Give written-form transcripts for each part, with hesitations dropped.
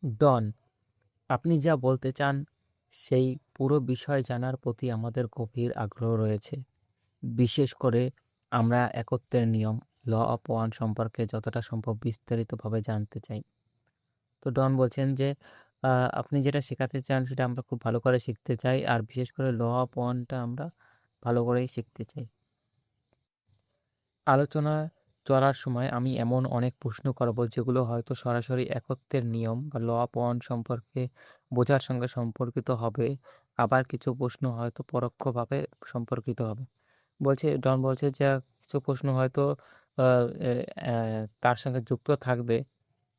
ডন, আপনি যা বলতে চান সেই পুরো বিষয় জানার প্রতি আমাদের গভীর আগ্রহ রয়েছে। বিশেষ করে আমরা একত্বের নিয়ম, ল অফ ওয়ান সম্পর্কে যতটা সম্ভব বিস্তারিতভাবে জানতে চাই। তো ডন বলছেন যে আপনি যেটা শেখাতে চান সেটা আমরা খুব ভালো করে শিখতে চাই। আর বিশেষ করে ল অফ ওয়ানটা আমরা ভালো করেই শিখতে চাই। আলোচনা চলার সময় আমি এমন অনেক প্রশ্ন করব যেগুলো হয়তো সরাসরি একত্বের নিয়ম বা ল অফ ওয়ান সম্পর্কে বোঝার সঙ্গে সম্পর্কিত হবে, আবার কিছু প্রশ্ন হয়তো পরোক্ষভাবে সম্পর্কিত হবে। ডন বলছে যে কিছু প্রশ্ন হয়তো এ তার সঙ্গে যুক্ত থাকবে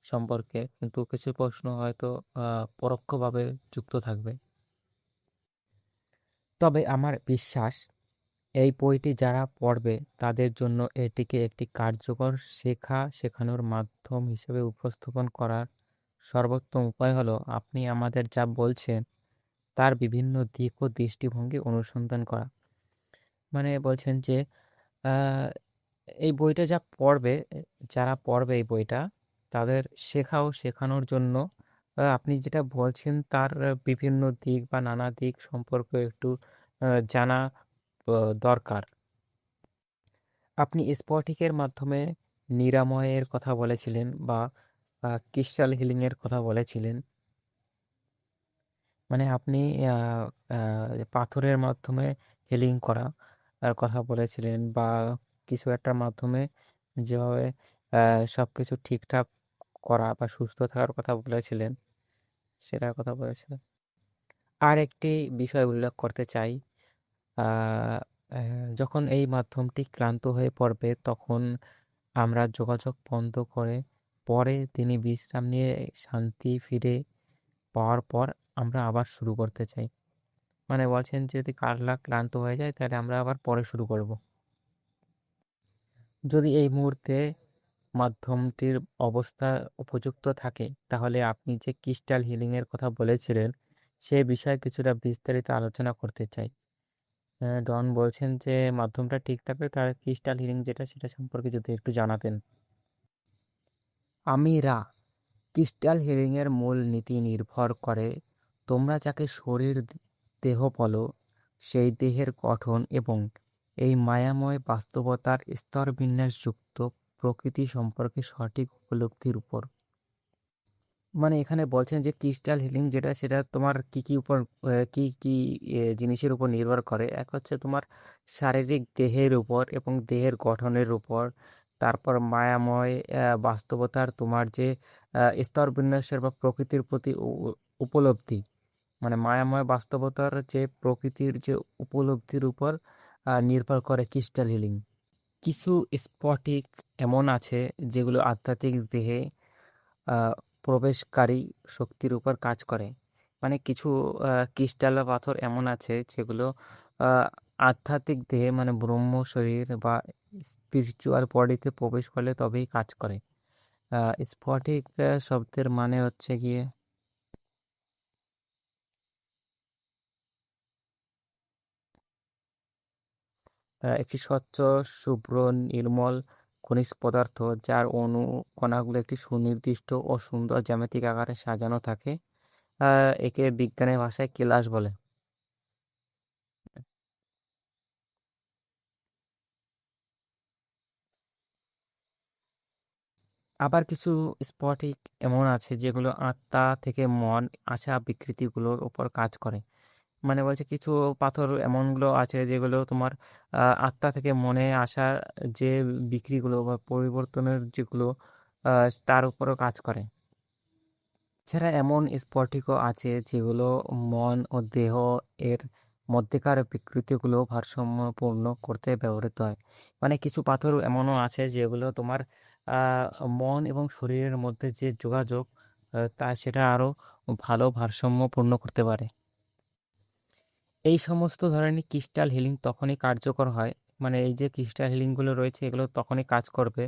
সম্পর্কে, কিন্তু কিছু প্রশ্ন হয়তো পরোক্ষভাবে যুক্ত থাকবে। তবে আমার বিশ্বাস এই বইটি যারা পড়বে তাদের জন্য এটিকে একটি কার্যকর শেখানোর মাধ্যম হিসেবে উপস্থাপন করার সর্বোত্তম উপায় হলো আপনি আমাদের যা বলছেন তার বিভিন্ন দিক ও দৃষ্টিভঙ্গি অনুসন্ধান করা। মানে বলছেন যে এই বইটা যারা পড়বে এই বইটা তাদের শেখানোর জন্য আপনি যেটা বলছেন তার বিভিন্ন দিক বা নানা দিক সম্পর্কে একটু জানা দরকার। আপনি স্ফটিকের মাধ্যমে নিরাময়ের কথা বলেছিলেন বা ক্রিস্টাল হিলিং এর কথা বলেছিলেন। মানে আপনি পাথরের মাধ্যমে হিলিং করা কথা বলেছিলেন, বা কিছু একটার মাধ্যমে যেভাবে সবকিছু ঠিকঠাক করা বা সুস্থ থাকার কথা বলেছিলেন, সেটার কথা বলেছিলেন। আর একটি বিষয় উল্লেখ করতে চাই, আহ, যখন এই মাধ্যমটি ক্লান্ত হয়ে পড়বে তখন আমরা যোগাযোগ বন্ধ করে পরে তিনি বিশ্রাম নিয়ে শান্তি ফিরে পাওয়ার পর আমরা আবার শুরু করতে চাই। মানে বলছেন যদি কারলা ক্লান্ত হয়ে যায় তাহলে আমরা আবার পরে শুরু করব। যদি এই মুহূর্তে মাধ্যমটির অবস্থা উপযুক্ত থাকে তাহলে আপনি যে ক্রিস্টাল হিলিংয়ের কথা বলেছিলেন সে বিষয়ে কিছুটা বিস্তারিত আলোচনা করতে চাই। ডন বলছেন যে মাধ্যমটা ঠিক থাকলে তার ক্রিস্টাল হিলিং যেটা সেটা সম্পর্কে যদি একটু জানাতেন। ক্রিস্টাল হিলিংয়ের মূল নীতি নির্ভর করে তোমরা যাকে দেহ বলো সেই দেহের গঠন এবং এই মায়াময় বাস্তবতার স্তরবিন্যাসযুক্ত প্রকৃতি সম্পর্কে সঠিক উপলব্ধির উপর। মানে এখানে বলছেন যে ক্রিস্টাল হিলিং যেটা সেটা তোমার কি জিনিসের উপর নির্ভর করে। এক হচ্ছে তোমার শারীরিক দেহের উপর এবং দেহের গঠনের উপর, তারপর মায়াময় বাস্তবতার তোমার যে স্তরবিন্যাসের বা প্রকৃতির প্রতি উপলব্ধি, মানে মায়াময় বাস্তবতার যে প্রকৃতির যে উপলব্ধির উপর নির্ভর করে ক্রিস্টাল হিলিং। কিছু স্ফটিক এমন আছে যেগুলো আধ্যাত্মিক দেহে আহ, প্রবেশকারী শক্তির উপর কাজ করে। মানে কিছু ক্রিস্টাল বা পাথর এমন আছে যেগুলো আহ, আধ্যাত্মিক দেহে মানে ব্রহ্ম শরীর বা স্পিরিচুয়াল বডিতে প্রবেশ করলে তবেই কাজ করে। স্ফটিক শব্দের মানে হচ্ছে গিয়ে একটি স্বচ্ছ শুভ্র নির্মল খনিজ পদার্থ যার অণু কণাগুলো একটি সুনির্দিষ্ট ও সুন্দর জ্যামিতিক আকারে সাজানো থাকে। একে বিজ্ঞানের ভাষায় কেলাস বলে। আবার কিছু স্ফটিক এমন আছে যেগুলো আত্মা থেকে মন আসা বিকৃতিগুলোর উপর কাজ করে। মানে বলছে কিছু পাথর এমনগুলো আছে যেগুলো তোমার আত্মা থেকে মনে আসা যে বিক্রিগুলো বা পরিবর্তনের যেগুলো তার উপরও কাজ করে। এছাড়া এমন স্ফটিকও আছে যেগুলো মন ও দেহ এর মধ্যেকার বিকৃতিগুলো ভারসাম্যপূর্ণ করতে ব্যবহৃত হয়। মানে কিছু পাথর এমনও আছে যেগুলো তোমার আহ, মন এবং শরীরের মধ্যে যে যোগাযোগ তা সেটা আরো ভালো ভারসাম্যপূর্ণ করতে পারে। এই সমস্ত ধরনের ক্রিস্টাল হিলিং তখনই কার্যকর হয়, মানে এই যে ক্রিস্টাল হিলিংগুলো রয়েছে এগুলো তখনই কাজ করবে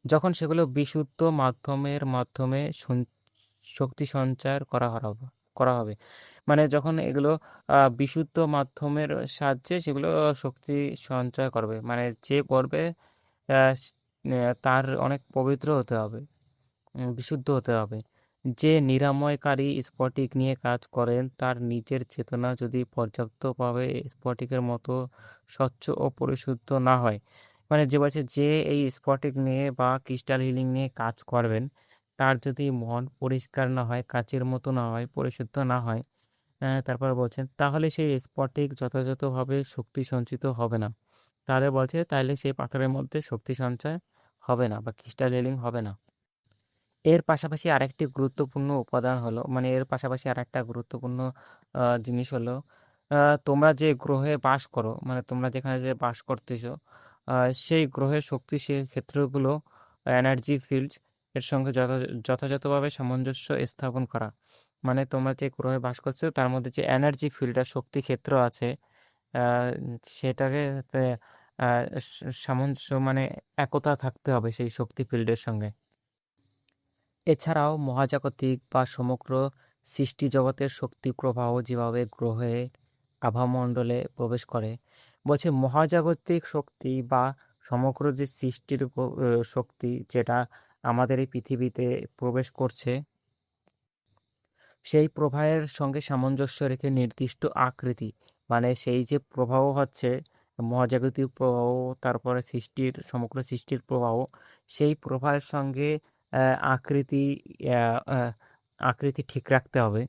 যখন সেগুলো বিশুদ্ধ মাধ্যমের মাধ্যমে শক্তি সঞ্চার করা হবে। মানে যখন এগুলো বিশুদ্ধ মাধ্যমের সাহায্যে সেগুলো শক্তি সঞ্চয় করবে, মানে যে করবে তার অনেক পবিত্র হতে হবে, বিশুদ্ধ হতে হবে। যে নিরাময়কারী স্ফটিক নিয়ে কাজ করেন তার নিজের চেতনা যদি পর্যাপ্তভাবে স্ফটিকের মতো স্বচ্ছ ও পরিশুদ্ধ না হয়, মানে যে বলছে যে এই স্ফটিক নিয়ে বা ক্রিস্টাল হিলিং নিয়ে কাজ করবেন তার যদি মন পরিষ্কার না হয়, কাচের মতো না হয়, পরিশুদ্ধ না হয়, তারপর বলছেন তাহলে সেই স্ফটিক যথাযথভাবে শক্তি সঞ্চিত হবে না। তাহলে বলছে তাহলে সেই পাথরের মধ্যে শক্তি সঞ্চয় হবে না বা ক্রিস্টাল হিলিং হবে না। এর পাশাপাশি আরেকটি গুরুত্বপূর্ণ উপাদান হলো, মানে এর পাশাপাশি আরেকটা গুরুত্বপূর্ণ জিনিস হলো, তোমরা যে গ্রহে বাস করো, মানে তোমরা যেখানে যে বাস করতেছো, সেই গ্রহের শক্তিশীল ক্ষেত্রগুলো, এনার্জি ফিল্ড এর সঙ্গে যথাযথভাবে সামঞ্জস্য স্থাপন করা। মানে তোমরা যে গ্রহে বাস করছো তার মধ্যে যে এনার্জি ফিল্ড আর শক্তি ক্ষেত্র আছে, আহ, সেটাকে সামঞ্জস্য মানে একতা থাকতে হবে সেই শক্তি ফিল্ডের সঙ্গে। এছাড়াও মহাজাগতিক বা সমগ্র সৃষ্টিজগতের শক্তি প্রবাহ যেভাবে গ্রহের আভামণ্ডলে প্রবেশ করে, বলছে মহাজাগতিক শক্তি বা সমগ্র যে সৃষ্টির শক্তি যেটা আমাদের এই পৃথিবীতে প্রবেশ করছে, সেই প্রবাহের সঙ্গে সামঞ্জস্য রেখে নির্দিষ্ট আকৃতি, মানে সেই যে প্রবাহ হচ্ছে মহাজাগতিক প্রবাহ, তারপরে সমগ্র সৃষ্টির প্রবাহ, সেই প্রবাহের সঙ্গে আকৃতি আহ, আহ, আকৃতি ঠিক রাখতে হবে।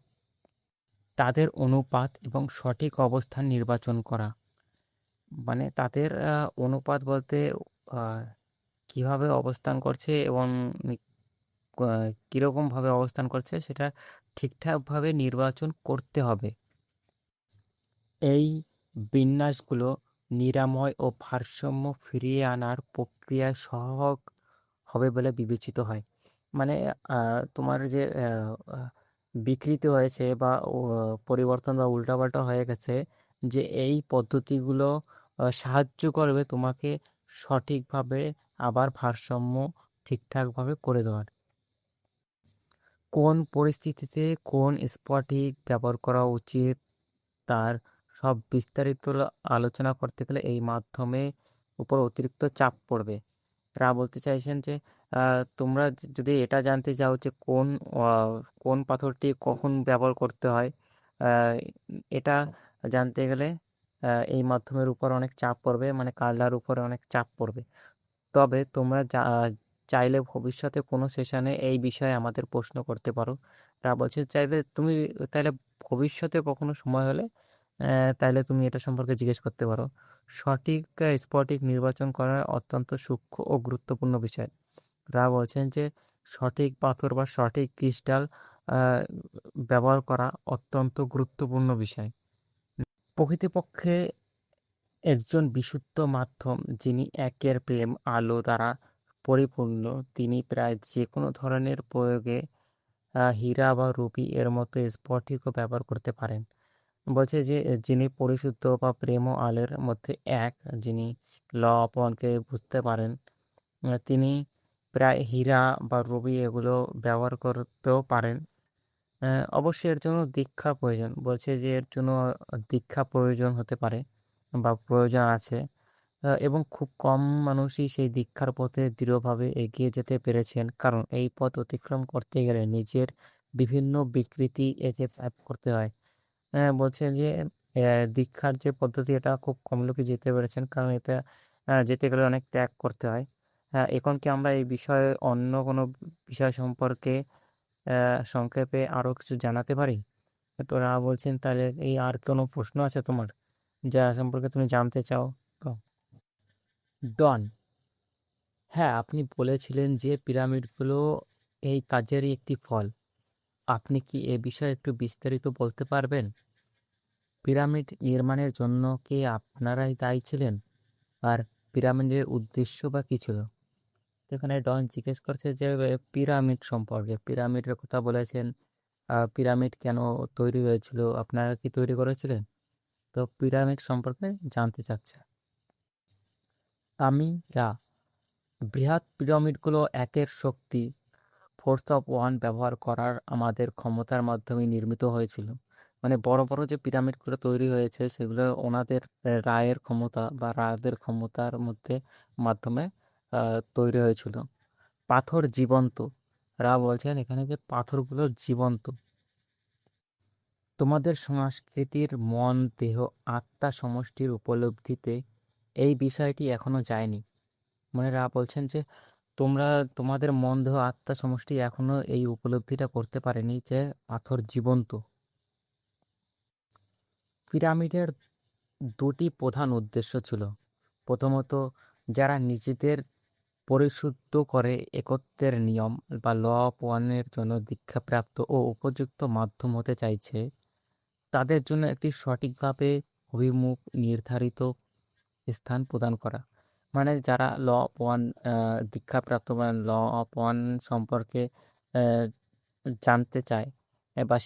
তাদের অনুপাত এবং সঠিক অবস্থান নির্বাচন করা, মানে তাদের অনুপাত বলতে আহ, কিভাবে অবস্থান করছে এবং কীরকমভাবে অবস্থান করছে সেটা ঠিকঠাকভাবে নির্বাচন করতে হবে। এই বিন্যাসগুলো নিরাময় ও ভারসাম্য ফিরিয়ে আনার প্রক্রিয়ায় সহায়ক হবে বলে বিবেচিত হয়। মানে তোমার যে আহ, বিকৃতি হয়েছে বা পরিবর্তন বা উল্টাপাল্টা হয়ে গেছে, যে এই পদ্ধতিগুলো সাহায্য করবে তোমাকে সঠিকভাবে আবার ভারসাম্য ঠিকঠাকভাবে করে দেওয়ার। কোন পরিস্থিতিতে কোন স্ফটিক ব্যবহার করা উচিত তার সব বিস্তারিত আলোচনা করতে গেলে এই মাধ্যমে উপর অতিরিক্ত চাপ পড়বে। রা বলতে চাইছেন যে তোমরা যদি এটা জানতে চাও যে কোন পাথরটি কখন ব্যবহার করতে হয়, আহ, এটা জানতে গেলে এই মাধ্যমের উপর অনেক চাপ পড়বে, মানে কালার উপরে অনেক চাপ পড়বে। তবে তোমরা চাইলে ভবিষ্যতে কোনো সেশনে এই বিষয়ে আমাদের প্রশ্ন করতে পারো। রা বলছে চাইলে তুমি তাইলে ভবিষ্যতে কখনো সময় হলে তাইলে তুমি এটা সম্পর্কে জিজ্ঞেস করতে পারো। সঠিক স্ফটিক নির্বাচন করা অত্যন্ত সূক্ষ্ম ও গুরুত্বপূর্ণ বিষয়। রা বলছেন যে সঠিক পাথর বা সঠিক ক্রিস্টাল আহ, ব্যবহার করা অত্যন্ত গুরুত্বপূর্ণ বিষয়। প্রকৃতপক্ষে একজন বিশুদ্ধ মাধ্যম যিনি একের প্রেম আলো দ্বারা পরিপূর্ণ, তিনি প্রায় যে কোনো ধরনের প্রয়োগে হীরা বা রুবি এর মতো স্ফটিকও ব্যবহার করতে পারেন। বলছে যে যিনি পরিশুদ্ধ বা প্রেম ও আলোর মধ্যে এক, যিনি অপরকে বুঝতে পারেন, তিনি প্রায় হীরা বা রুবি এগুলো ব্যবহার করতেও পারেন। অবশ্যই এর জন্য দীক্ষা প্রয়োজন, বলছে যে এর জন্য দীক্ষা প্রয়োজন হতে পারে বা প্রয়োজন আছে, এবং খুব কম মানুষই সেই দীক্ষার পথে দৃঢ়ভাবে এগিয়ে যেতে পেরেছেন, কারণ এই পথ অতিক্রম করতে গেলে নিজের বিভিন্ন বিকৃতি এতে ত্যাগ করতে হয়। বলছে যে দীক্ষার যে পদ্ধতি এটা খুব কম লোকই যেতে পেরেছেন, কারণ এটা যেতে গেলে অনেক ত্যাগ করতে হয়। এখন কি আমরা এই বিষয়ে অন্য কোনো বিষয় সম্পর্কে সংক্ষেপে আরো কিছু জানাতে পারি? তোরা বলছেন তাহলে এই আর কোনো প্রশ্ন আছে তোমার যা সম্পর্কে তুমি জানতে চাও? তো ডন, হ্যাঁ আপনি বলেছিলেন যে পিরামিডগুলো এই কাজেরই একটি ফল। আপনি কি এ বিষয়ে একটু বিস্তারিত বলতে পারবেন? পিরামিড নির্মাণের জন্য কি আপনারাই দায়ী ছিলেন? আর পিরামিডের উদ্দেশ্য বা কী ছিল? তো এখানে ডন জিজ্ঞেস করছে যে পিরামিড সম্পর্কে, পিরামিডের কথা বলেছেন, পিরামিড কেন তৈরি হয়েছিল, আপনারা কি তৈরি করেছিলেন? তো পিরামিড সম্পর্কে জানতে চাচ্ছে। আমি রা, বৃহৎ পিরামিডগুলো একের শক্তি ফোর্স অফ ওয়ান ব্যবহার করার আমাদের ক্ষমতার মাধ্যমে নির্মিত হয়েছিল। মানে বড় বড় যে পিরামিডগুলো তৈরি হয়েছে সেগুলো ওনাদের রায়ের ক্ষমতা বা রাজাদের ক্ষমতার মাধ্যমে তৈরি হয়েছিল। পাথর জীবন্ত, রা বলছেন এখানে যে পাথরগুলো জীবন্ত। তোমাদের সংস্কৃতির মন, দেহ, আত্মা সমষ্টির উপলব্ধিতে এই বিষয়টি এখনো যায়নি। মানে রা বলছেন যে তোমরা তোমাদের মন, দেহ, আত্মা সমষ্টি এখনো এই উপলব্ধিটা করতে পারেনি যে পাথর জীবন্ত। পিরামিডের দুটি প্রধান উদ্দেশ্য ছিল। প্রথমত, যারা নিজেদের পরিশুদ্ধ করে একত্বের নিয়ম বা ল অফ ওয়ানের জন্য দীক্ষাপ্রাপ্ত ও উপযুক্ত মাধ্যম হতে চাইছে, তাদের জন্য একটি সঠিকভাবে অভিমুখ নির্ধারিত স্থান প্রদান করা। মানে যারা ল অফ ওয়ান দীক্ষাপ্রাপ্ত বা ল অফ ওয়ান সম্পর্কে আহ, জানতে চায় বা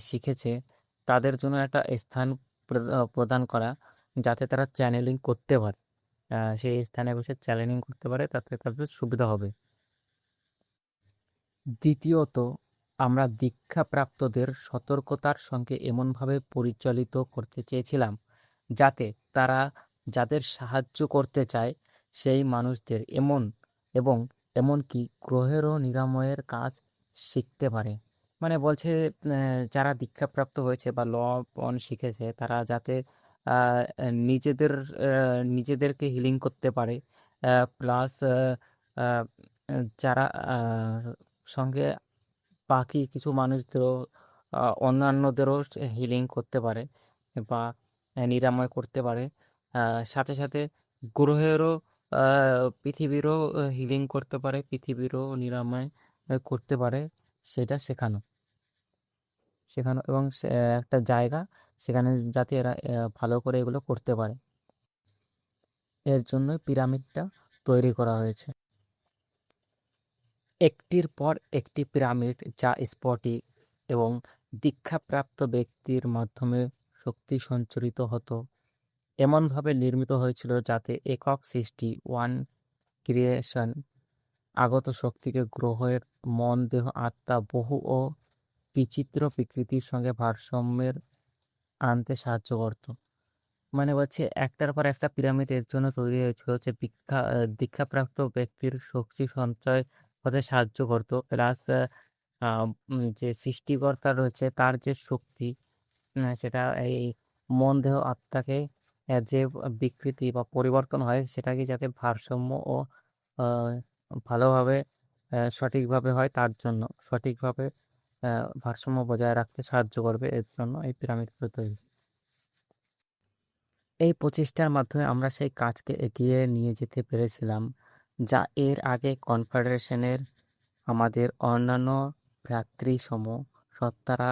শিখেছে, তাদের জন্য একটা স্থান প্রদান করা, যাতে তারা চ্যানেলিং করতে পারে, সেই স্থানে বসে চ্যানেলিং করতে পারে, তাতে তাদের সুবিধা হবে। দ্বিতীয়ত, আমরা দীক্ষাপ্রাপ্তদের সতর্কতার সঙ্গে এমনভাবে পরিচালিত করতে চেয়েছিলাম যাতে তারা যাদের সাহায্য করতে চায় সেই মানুষদের এবং এমনকি গ্রহেরও নিরাময়ের কাজ শিখতে পারে। মানে বলছে যারা দীক্ষাপ্রাপ্ত হয়েছে বা ল অন শিখেছে তারা যাতে নিজেদেরকে হিলিং করতে পারে, প্লাস যারা সঙ্গে বাকি কিছু মানুষদেরও অন্যান্যদেরও হিলিং করতে পারে বা নিরাময় করতে পারে। সাথে সাথে গ্রহেরও পৃথিবীরও হিলিং করতে পারে, পৃথিবীরও নিরাময় করতে পারে, সেটা শেখানো শেখানো এবং একটা জায়গা সেখানে যাতে এরা ভালো করে এগুলো করতে পারে, এর জন্যই পিরামিডটা তৈরি করা হয়েছে। একটির পর একটি পিরামিড যা স্ফটিক এবং দীক্ষাপ্রাপ্ত ব্যক্তির মাধ্যমে শক্তি সঞ্চারিত হতো এমনভাবে নির্মিত হয়েছিল যাতে একক সৃষ্টি ওয়ান ক্রিয়েশন আগত শক্তিকে গ্রহের মন, দেহ, আত্মা বহু ও বিচিত্র প্রকৃতির সঙ্গে ভারসাম্যের আনতে সাহায্য করত। মানে বলছে একটার পর একটা পিরামিড এর জন্য তৈরি হয়েছিল যে দীক্ষাপ্রাপ্ত ব্যক্তির শক্তি সঞ্চয় হতে সাহায্য করত, প্লাস যে সৃষ্টিকর্তা রয়েছে তার যে শক্তি, সেটা এই মন, দেহ, আত্মাকে যে বিকৃতি বা পরিবর্তন হয় সেটাকে যাতে ভারসাম্য ও আহ, ভালোভাবে সঠিকভাবে হয়, তার জন্য সঠিকভাবে ভারসাম্য বজায় রাখতে সাহায্য করবে, এর জন্য এই পিরামিডগুলো তৈরি। এই প্রচেষ্টার মাধ্যমে আমরা সেই কাজকে এগিয়ে নিয়ে যেতে পেরেছিলাম যা এর আগে কনফেডারেশনের আমাদের অন্যান্য ভ্রাতৃসম সত্তারা